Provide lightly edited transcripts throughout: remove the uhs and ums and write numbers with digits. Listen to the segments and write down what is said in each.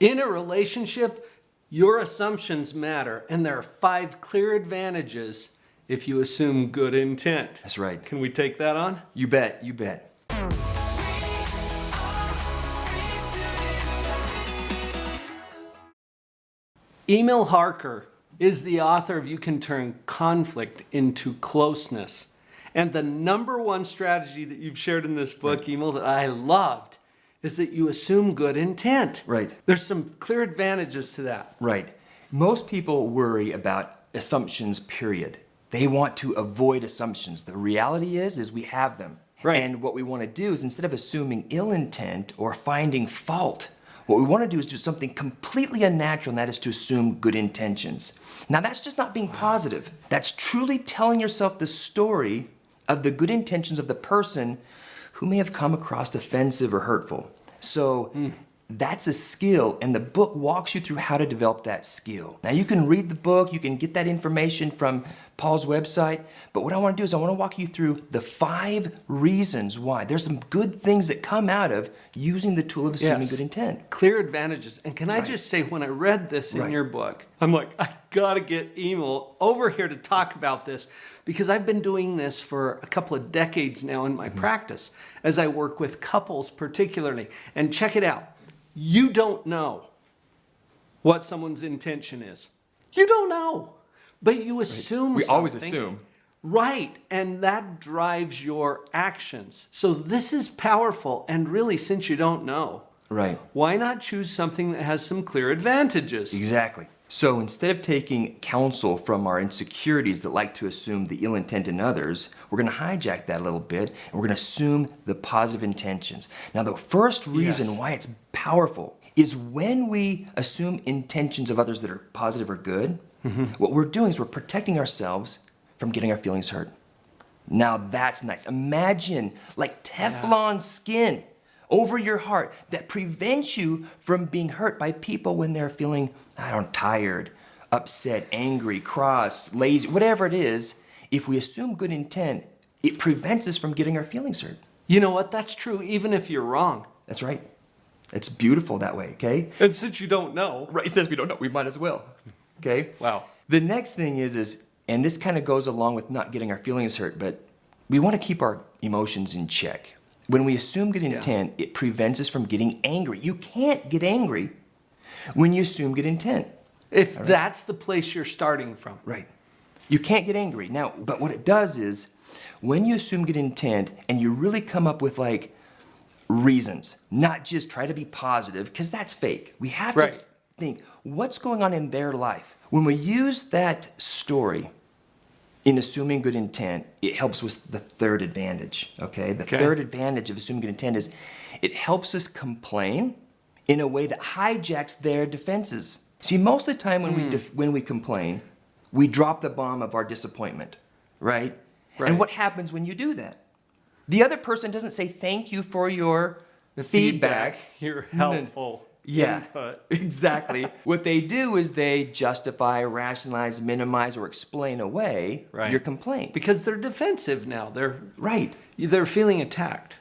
In a relationship, your assumptions matter, and there are 5 clear advantages if you assume good intent. That's right. Can we take that on? You bet, you bet. Emil Harker is the author of You Can Turn Conflict into Closeness. And the number one strategy that you've shared in this book, Emil, that I loved is that you assume good intent. Right. There's some clear advantages to that. Right. Most people worry about assumptions, period. They want to avoid assumptions. The reality is we have them. Right. And what we want to do is, instead of assuming ill intent or finding fault, what we want to do is do something completely unnatural, and that is to assume good intentions. Now, that's just not being positive. That's truly telling yourself the story of the good intentions of the person who may have come across offensive or hurtful. So that's a skill, and the book walks you through how to develop that skill. Now, you can read the book, you can get that information from Paul's website, but what I want to do is I want to walk you through the 5 reasons why. There's some good things that come out of using the tool of assuming good intent. Clear advantages. And can I just say, when I read this in your book, I'm like, I gotta get Emil over here to talk about this, because I've been doing this for a couple of decades now in my practice as I work with couples particularly. And check it out. You don't know what someone's intention is. You don't know. But you assume We something. always assume. Right, and that drives your actions. So this is powerful, and really, since you don't know, Right. why not choose something that has some clear advantages? Exactly. So instead of taking counsel from our insecurities that like to assume the ill intent in others, we're going to hijack that a little bit, and we're going to assume the positive intentions. Now, the first reason why it's powerful is when we assume intentions of others that are positive or good, what we're doing is we're protecting ourselves from getting our feelings hurt. Now, that's nice. Imagine like Teflon skin over your heart that prevents you from being hurt by people when they're feeling, tired, upset, angry, cross, lazy, whatever it is. If we assume good intent, it prevents us from getting our feelings hurt. You know what? That's true even if you're wrong. That's right. It's beautiful that way, okay? And since you don't know. Right, it says we don't know, we might as well. Okay? Wow. The next thing is, and this kind of goes along with not getting our feelings hurt, but we want to keep our emotions in check. When we assume good intent, it prevents us from getting angry. You can't get angry when you assume good intent. If that's the place you're starting from. Right. You can't get angry. Now, but what it does is, when you assume good intent and you really come up with like reasons, not just try to be positive, because that's fake. We have to think, what's going on in their life? When we use that story in assuming good intent, it helps with the third advantage, okay? The third advantage of assuming good intent is it helps us complain in a way that hijacks their defenses. See, most of the time when we complain, we drop the bomb of our disappointment, right? And what happens when you do that? The other person doesn't say thank you for your feedback. Your helpful input. Exactly. What they do is they justify, rationalize, minimize, or explain away your complaint. Because they're defensive now. They're feeling attacked.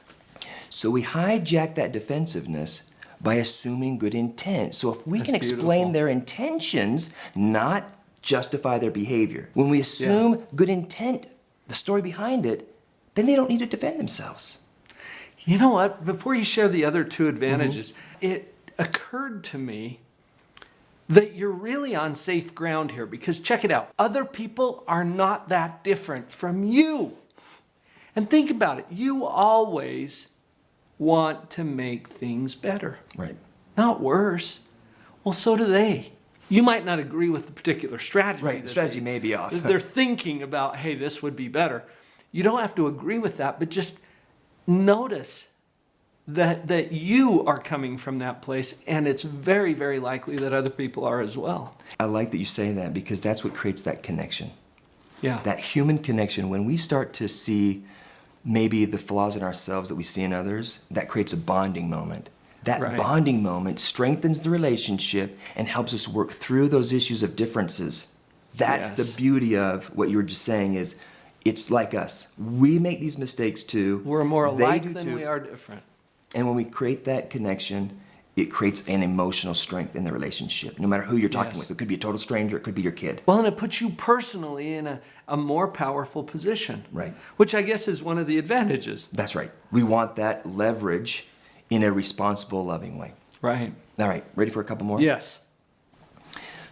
So we hijack that defensiveness by assuming good intent. So if we can explain their intentions, not justify their behavior. When we assume good intent, the story behind it, then they don't need to defend themselves. You know what? Before you share the other 2 advantages, it occurred to me that you're really on safe ground here, because check it out. Other people are not that different from you. And think about it. You always want to make things better. Right. Not worse. Well, so do they. You might not agree with the particular strategy. Right, the strategy may be off. They're thinking about, hey, this would be better. You don't have to agree with that, but just notice that you are coming from that place, and it's very, very likely that other people are as well. I like that you say that, because that's what creates that connection. Yeah. That human connection. When we start to see maybe the flaws in ourselves that we see in others, that creates a bonding moment. That bonding moment strengthens the relationship and helps us work through those issues of differences. That's the beauty of what you were just saying is, it's like us. We make these mistakes too. We're more alike than we are different. And when we create that connection, it creates an emotional strength in the relationship, no matter who you're talking Yes. with. It could be a total stranger, it could be your kid. Well, and it puts you personally in a more powerful position. Right. Which I guess is one of the advantages. That's right. We want that leverage in a responsible, loving way. Right. All right, ready for a couple more? Yes.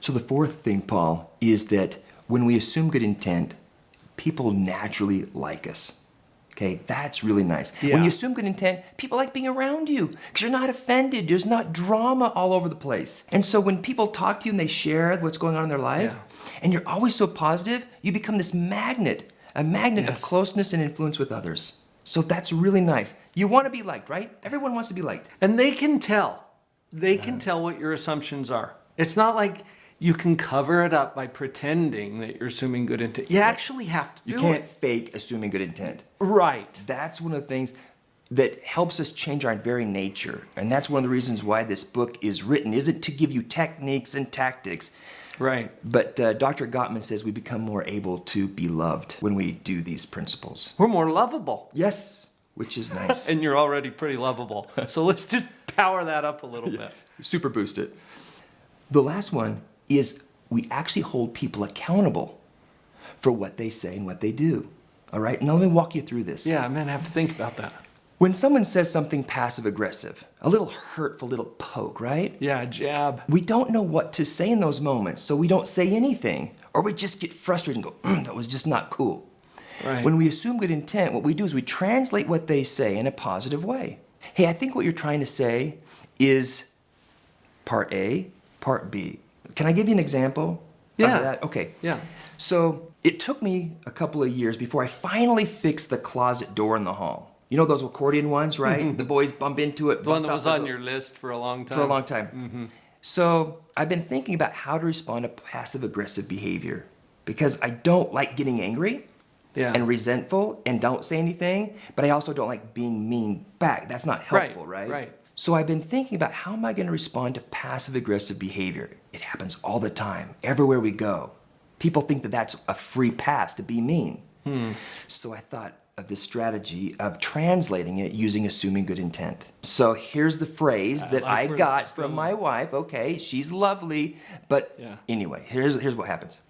So the fourth thing, Paul, is that when we assume good intent, people naturally like us. Okay, that's really nice. Yeah. When you assume good intent, people like being around you because you're not offended. There's not drama all over the place. And so when people talk to you and they share what's going on in their life, and you're always so positive, you become this magnet, a magnet of Yes. closeness and influence with others. So that's really nice. You want to be liked, right? Everyone wants to be liked. And they can tell. They can tell what your assumptions are. It's not like you can cover it up by pretending that you're assuming good intent. You actually have to do You can't it. fake assuming good intent. Right. That's one of the things that helps us change our very nature. And that's one of the reasons why this book is written, isn't to give you techniques and tactics, Right. but Dr. Gottman says we become more able to be loved when we do these principles. We're more lovable. Yes, which is nice. And you're already pretty lovable. So let's just power that up a little bit. Super boost it. The last one is we actually hold people accountable for what they say and what they do. All right, now let me walk you through this. Yeah, man, I have to think about that. When someone says something passive aggressive, a little hurtful, little poke, right? Yeah, jab. We don't know what to say in those moments, so we don't say anything. Or we just get frustrated and go, that was just not cool. Right. When we assume good intent, what we do is we translate what they say in a positive way. Hey, I think what you're trying to say is part A, part B. Can I give you an example Yeah. of that? Okay. Yeah. So it took me a couple of years before I finally fixed the closet door in the hall. You know those accordion ones, right? The boys bump into it. The one bust that out was the on door. your list for a long time. For a long time. So I've been thinking about how to respond to passive aggressive behavior because I don't like getting angry Yeah. and resentful and don't say anything, but I also don't like being mean back. That's not helpful, right? Right. So I've been thinking about how am I going to respond to passive aggressive behavior? It happens all the time, everywhere we go. People think that that's a free pass to be mean. So I thought of this strategy of translating it using assuming good intent. So here's the phrase that like I where this is got from going. my wife. Okay, she's lovely, but Yeah. anyway, here's what happens.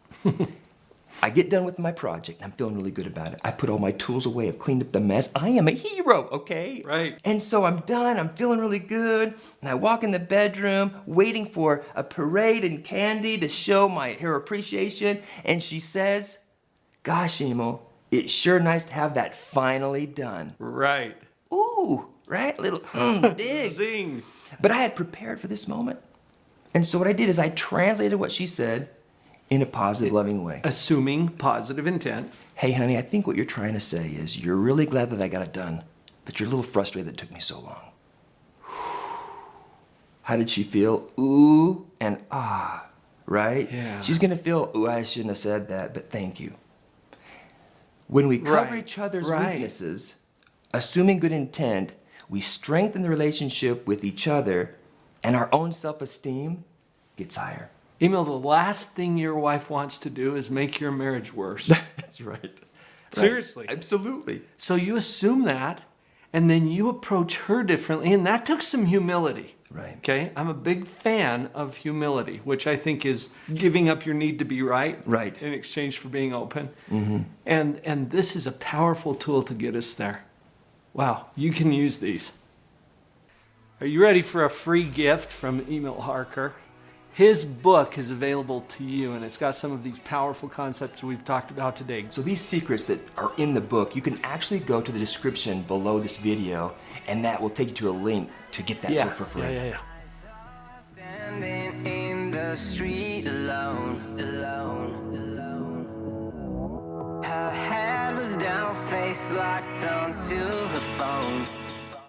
I get done with my project. I'm feeling really good about it. I put all my tools away. I've cleaned up the mess. I am a hero, okay? Right. And so I'm done. I'm feeling really good. And I walk in the bedroom waiting for a parade and candy to show her appreciation. And she says, gosh, Emil, it's sure nice to have that finally done. Right. Ooh, right? Little dig. Zing. But I had prepared for this moment. And so what I did is I translated what she said in a positive, loving way. Assuming positive intent. Hey, honey, I think what you're trying to say is you're really glad that I got it done, but you're a little frustrated that it took me so long. How did she feel? Ooh and ah, right? Yeah. She's going to feel, ooh, I shouldn't have said that, but thank you. When we cover Right. each other's Right. weaknesses, assuming good intent, we strengthen the relationship with each other, and our own self-esteem gets higher. Emil, the last thing your wife wants to do is make your marriage worse. That's right. Seriously. Absolutely. So you assume that, and then you approach her differently, and that took some humility. Right. Okay? I'm a big fan of humility, which I think is giving up your need to be right. Right. In exchange for being open. And this is a powerful tool to get us there. Wow, you can use these. Are you ready for a free gift from Emil Harker? His book is available to you, and it's got some of these powerful concepts we've talked about today. So these secrets that are in the book, you can actually go to the description below this video, and that will take you to a link to get that book for free. Yeah. Standing in the street alone. Her head was down, face locked onto her phone.